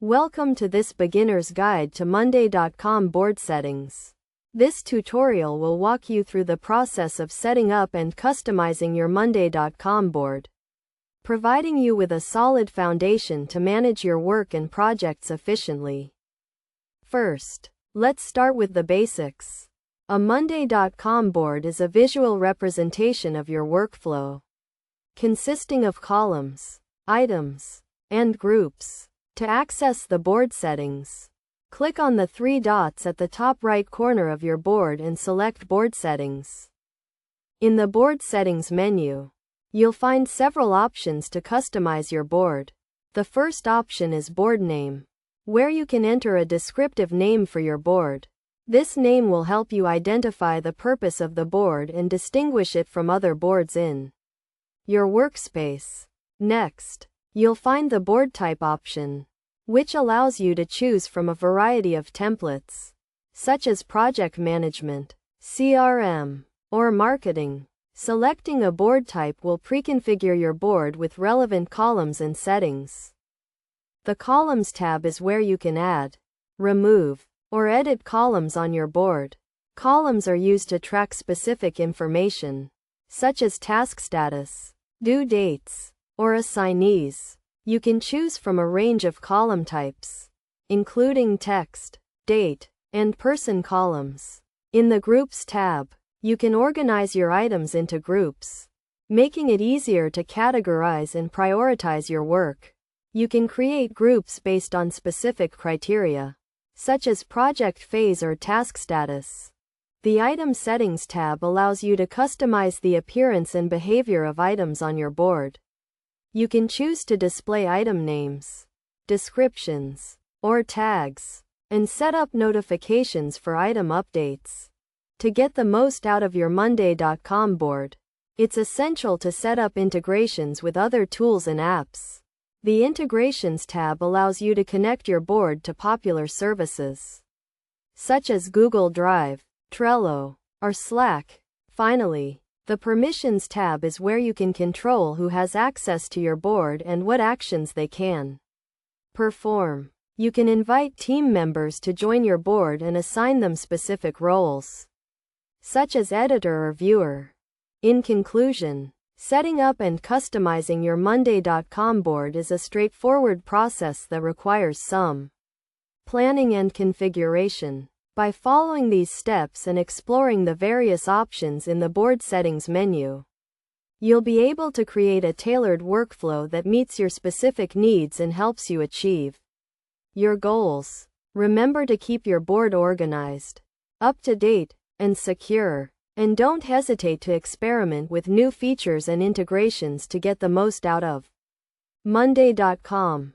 Welcome to this beginner's guide to Monday.com board settings. This tutorial will walk you through the process of setting up and customizing your Monday.com board, providing you with a solid foundation to manage your work and projects efficiently. First, let's start with the basics. A Monday.com board is a visual representation of your workflow, consisting of columns, items, and groups. To access the board settings, click on the three dots at the top right corner of your board and select Board Settings. In the Board Settings menu, you'll find several options to customize your board. The first option is Board Name, where you can enter a descriptive name for your board. This name will help you identify the purpose of the board and distinguish it from other boards in your workspace. Next, you'll find the board type option, which allows you to choose from a variety of templates, such as project management, CRM, or marketing. Selecting a board type will pre-configure your board with relevant columns and settings. The Columns tab is where you can add, remove, or edit columns on your board. Columns are used to track specific information, such as task status, due dates, or assignees. You can choose from a range of column types, including text, date, and person columns. In the Groups tab, you can organize your items into groups, making it easier to categorize and prioritize your work. You can create groups based on specific criteria, such as project phase or task status. The Item Settings tab allows you to customize the appearance and behavior of items on your board. You can choose to display item names, descriptions, or tags, and set up notifications for item updates. To get the most out of your Monday.com board, it's essential to set up integrations with other tools and apps. The Integrations tab allows you to connect your board to popular services, such as Google Drive, Trello, or Slack. Finally, the Permissions tab is where you can control who has access to your board and what actions they can perform. You can invite team members to join your board and assign them specific roles, such as editor or viewer. In conclusion, setting up and customizing your Monday.com board is a straightforward process that requires some planning and configuration. By following these steps and exploring the various options in the Board Settings menu, you'll be able to create a tailored workflow that meets your specific needs and helps you achieve your goals. Remember to keep your board organized, up to date, and secure, and don't hesitate to experiment with new features and integrations to get the most out of Monday.com.